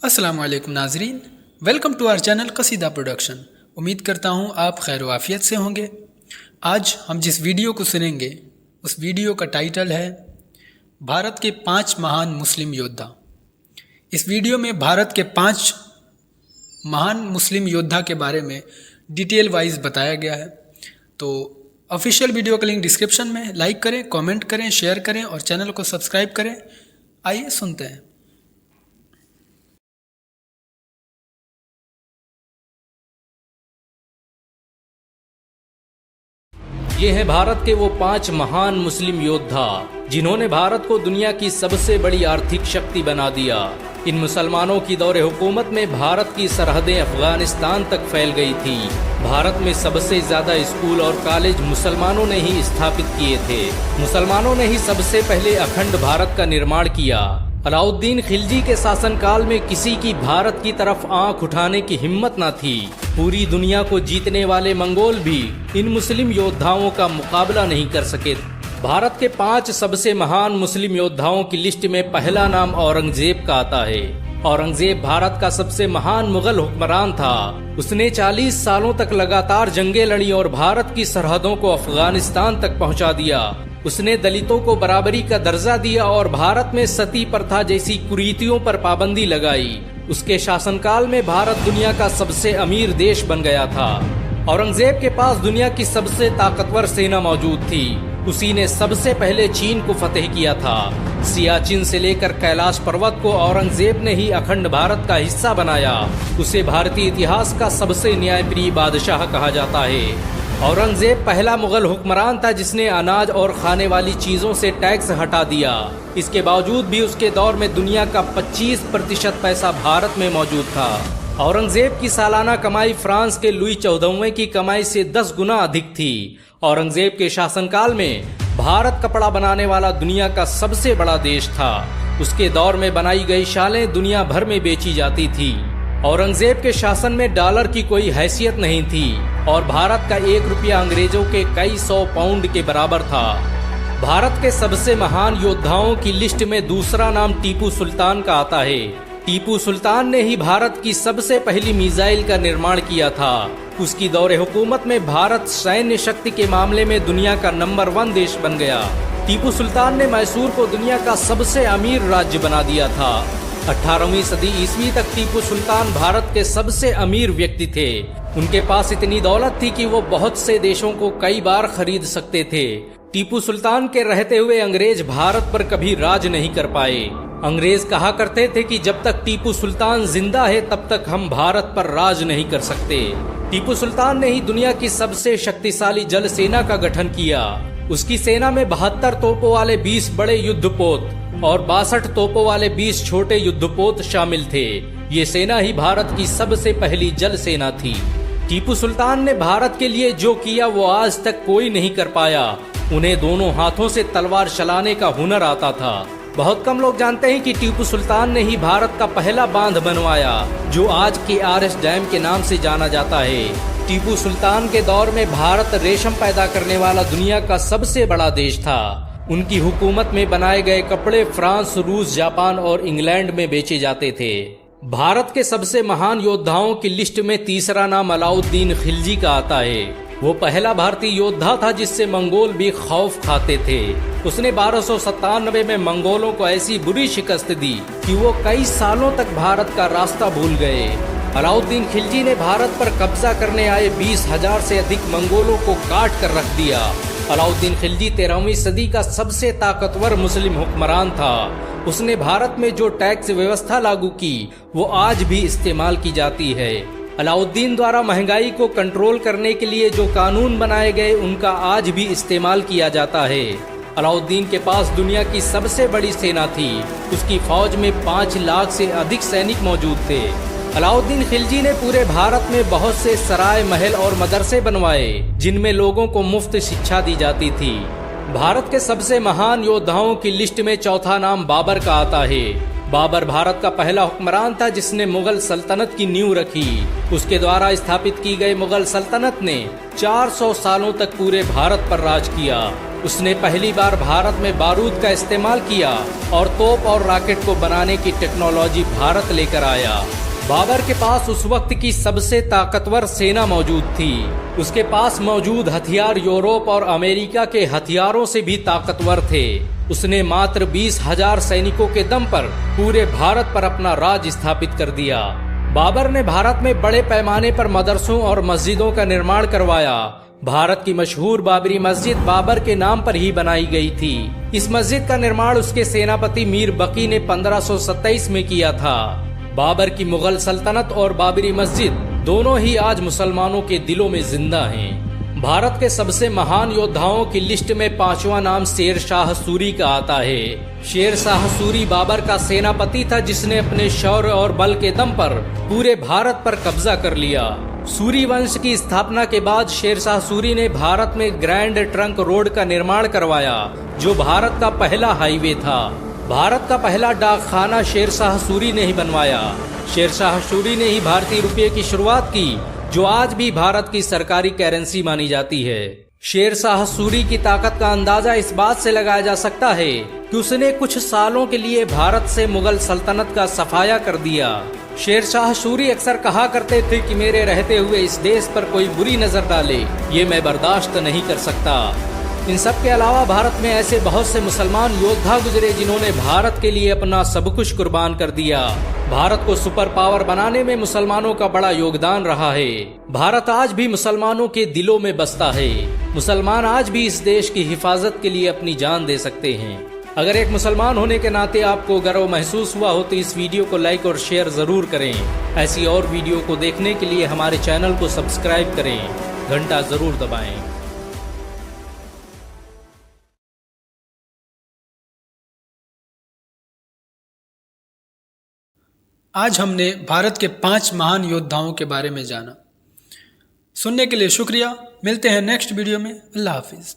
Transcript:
अस्सलाम वालेकुम नाजरीन, welcome to our channel Qasida production. उम्मीद करता हूँ आप खैर वाफियत से होंगे। आज हम जिस वीडियो को सुनेंगे उस वीडियो का टाइटल है भारत के 5 महान मुस्लिम योद्धा। इस वीडियो में भारत के 5 महान मुस्लिम योद्धा के बारे में डिटेल वाइज बताया गया है। तो ऑफिशियल वीडियो का लिंक डिस्क्रिप्शन में। लाइक करें, कमेंट करें, शेयर करें और चैनल को सब्सक्राइब करें। आइए सुनते हैं। ये हैं भारत के वो 5 महान मुस्लिम योद्धा जिन्होंने भारत को दुनिया की सबसे बड़ी आर्थिक शक्ति बना दिया। इन मुसलमानों की दौरे हुकूमत में भारत की सरहदें अफगानिस्तान तक फैल गई थी। भारत में सबसे ज्यादा स्कूल और कॉलेज मुसलमानों ने ही स्थापित किए थे। मुसलमानों ने ही सबसे पहले अखंड भारत का निर्माण किया। अलाउद्दीन खिलजी के शासनकाल में किसी की भारत की तरफ आंख उठाने की हिम्मत न थी। पूरी दुनिया को जीतने वाले मंगोल भी इन मुस्लिम योद्धाओं का मुकाबला नहीं कर सके। भारत के 5 सबसे महान मुस्लिम योद्धाओं की लिस्ट में पहला नाम औरंगजेब का आता है। औरंगजेब भारत का सबसे महान मुगल हुक्मरान था। उसने 40 सालों तक लगातार जंगें लड़ी और भारत की सरहदों को अफगानिस्तान तक पहुंचा दिया। उसने दलितों को बराबरी का दर्जा दिया और भारत में सती प्रथा जैसी कुरीतियों पर पाबंदी लगाई। उसके शासनकाल में भारत दुनिया का सबसे अमीर देश बन गया था। औरंगजेब के पास दुनिया की सबसे ताकतवर सेना मौजूद थी। उसी ने सबसे पहले चीन को फतेह किया था। सियाचिन से लेकर कैलाश पर्वत को औरंगजेब ने ही अखंड भारत का हिस्सा बनाया। उसे भारतीय इतिहास का सबसे न्यायप्रिय बादशाह कहा जाता है। औरंगजेब पहला मुगल हुक्मरान था जिसने अनाज और खाने वाली चीजों से टैक्स हटा दिया। इसके बावजूद भी उसके दौर में दुनिया का 25% पैसा भारत में मौजूद था। औरंगजेब की सालाना कमाई फ्रांस के लुई 14वें की कमाई से 10 गुना अधिक थी। औरंगजेब के शासनकाल में भारत कपड़ा बनाने वाला दुनिया का सबसे बड़ा देश था। उसके दौर में बनाई गई शालें दुनिया भर में बेची जाती थी। औरंगजेब के शासन में डॉलर की कोई हैसियत नहीं थी और भारत का 1 रुपया अंग्रेजों के कई 100 पाउंड के बराबर था। भारत के सबसे महान योद्धाओं की लिस्ट में दूसरा नाम टीपू सुल्तान का आता है। टीपू सुल्तान ने ही भारत की सबसे पहली मिसाइल का निर्माण किया था। उसकी दौरे हुकूमत में भारत सैन्य शक्ति के मामले में दुनिया का नंबर 1 देश बन गया। टीपू सुल्तान ने मैसूर को दुनिया का सबसे अमीर राज्य बना दिया था। 18वीं सदी ईस्वी तक टीपू सुल्तान भारत के सबसे अमीर व्यक्ति थे। उनके पास इतनी दौलत थी कि वो बहुत से देशों को कई बार खरीद सकते थे। टीपू सुल्तान के रहते हुए अंग्रेज भारत पर कभी राज नहीं कर पाए। अंग्रेज कहा करते थे कि जब तक टीपू सुल्तान जिंदा है तब तक हम भारत पर राज नहीं कर सकते। टीपू सुल्तान ने ही दुनिया की सबसे शक्तिशाली जल सेना का गठन किया। उसकी सेना में 72 तोपों वाले 20 बड़े युद्धपोत और 62 तोपों वाले 20 छोटे युद्धपोत शामिल थे। ये सेना ही भारत की सबसे पहली जल सेना थी। टीपू सुल्तान ने भारत के लिए जो किया वो आज तक कोई नहीं कर पाया। उन्हें दोनों हाथों से तलवार चलाने का हुनर आता था। बहुत कम लोग जानते हैं कि टीपू सुल्तान ने ही भारत का पहला बांध बनवाया जो आज KRS डैम के नाम से जाना जाता है। टीपू सुल्तान के दौर में भारत रेशम पैदा करने वाला दुनिया का सबसे बड़ा देश था। उनकी हुकूमत में बनाए गए कपड़े फ्रांस, रूस, जापान और इंग्लैंड में बेचे जाते थे। भारत के सबसे महान योद्धाओं की लिस्ट में तीसरा नाम अलाउद्दीन खिलजी का आता है। वो पहला भारतीय योद्धा था जिससे मंगोल भी खौफ खाते थे। उसने 1297 में मंगोलों को ऐसी बुरी शिकस्त दी कि वो कई सालों तक भारत का रास्ता भूल गए। अलाउद्दीन खिलजी ने भारत पर कब्जा करने आए 20,000 से अधिक मंगोलों को काट कर रख दिया। अलाउद्दीन खिलजी 13वीं सदी का सबसे ताकतवर मुस्लिम हुक्मरान था। उसने भारत में जो टैक्स व्यवस्था लागू की वो आज भी इस्तेमाल की जाती है। अलाउद्दीन द्वारा महंगाई को कंट्रोल करने के लिए जो कानून बनाए गए उनका आज भी इस्तेमाल किया जाता है। अलाउद्दीन के पास दुनिया की सबसे बड़ी सेना थी। उसकी फौज में 5 लाख से अधिक सैनिक मौजूद थे। अलाउद्दीन खिलजी ने पूरे भारत में बहुत से सराय, महल और मदरसे बनवाए जिनमें लोगों को मुफ्त शिक्षा दी जाती थी। भारत के सबसे महान योद्धाओं की लिस्ट में चौथा नाम बाबर का आता है। बाबर भारत का पहला हुक्मरान था जिसने मुगल सल्तनत की नींव रखी। उसके द्वारा स्थापित की गई मुगल सल्तनत ने 400 सालों तक पूरे भारत पर राज किया। उसने पहली बार भारत में बारूद का इस्तेमाल किया और तोप और रॉकेट को बनाने की टेक्नोलॉजी भारत लेकर आया। बाबर के पास उस वक्त की सबसे ताकतवर सेना मौजूद थी। उसके पास मौजूद हथियार यूरोप और अमेरिका के हथियारों से भी ताकतवर थे। उसने मात्र 20,000 सैनिकों के दम पर पूरे भारत पर अपना राज स्थापित कर दिया। बाबर ने भारत में बड़े पैमाने पर मदरसों और मस्जिदों का निर्माण करवाया। भारत की मशहूर बाबरी मस्जिद बाबर के नाम पर ही बनाई गई थी। इस मस्जिद का निर्माण उसके सेनापति मीर बकी ने 1527 में किया था। बाबर की मुगल सल्तनत और बाबरी मस्जिद दोनों ही आज मुसलमानों के दिलों में जिंदा हैं। भारत के सबसे महान योद्धाओं की लिस्ट में 5वां नाम शेर शाह सूरी का आता है। शेर शाह सूरी बाबर का सेनापति था जिसने अपने शौर्य और बल के दम पर पूरे भारत पर कब्जा कर लिया। सूरी वंश की स्थापना के बाद शेर शाह सूरी ने भारत में ग्रैंड ट्रंक रोड का निर्माण करवाया, जो भारत का पहला हाईवे था। भारत का पहला डाकखाना शेर शाह सूरी ने ही बनवाया। शेर शाह सूरी ने ही भारतीय रुपये की शुरुआत की, जो आज भी भारत की सरकारी करेंसी मानी जाती है। शेर शाह सूरी की ताकत का अंदाजा इस बात से लगाया जा सकता है कि उसने कुछ सालों के लिए भारत से मुगल सल्तनत का सफाया कर दिया। शेर शाह सूरी अक्सर कहा करते थे कि मेरे रहते हुए इस देश पर कोई बुरी नजर डाले, ये मैं बर्दाश्त नहीं कर सकता। इन सब के अलावा भारत में ऐसे बहुत से मुसलमान योद्धा गुजरे जिन्होंने भारत के लिए अपना सब कुछ कुर्बान कर दिया। भारत को सुपर पावर बनाने में मुसलमानों का बड़ा योगदान रहा है। भारत आज भी मुसलमानों के दिलों में बसता है। मुसलमान आज भी इस देश की हिफाजत के लिए अपनी जान दे सकते हैं। अगर एक मुसलमान होने के नाते आपको गर्व महसूस हुआ हो तो इस वीडियो को लाइक और शेयर जरूर करें। ऐसी और वीडियो को देखने के लिए हमारे चैनल को सब्सक्राइब करें, घंटा जरूर दबाएं। आज हमने भारत के 5 महान योद्धाओं के बारे में जाना। सुनने के लिए शुक्रिया। मिलते हैं नेक्स्ट वीडियो में। अल्लाह हाफिज़।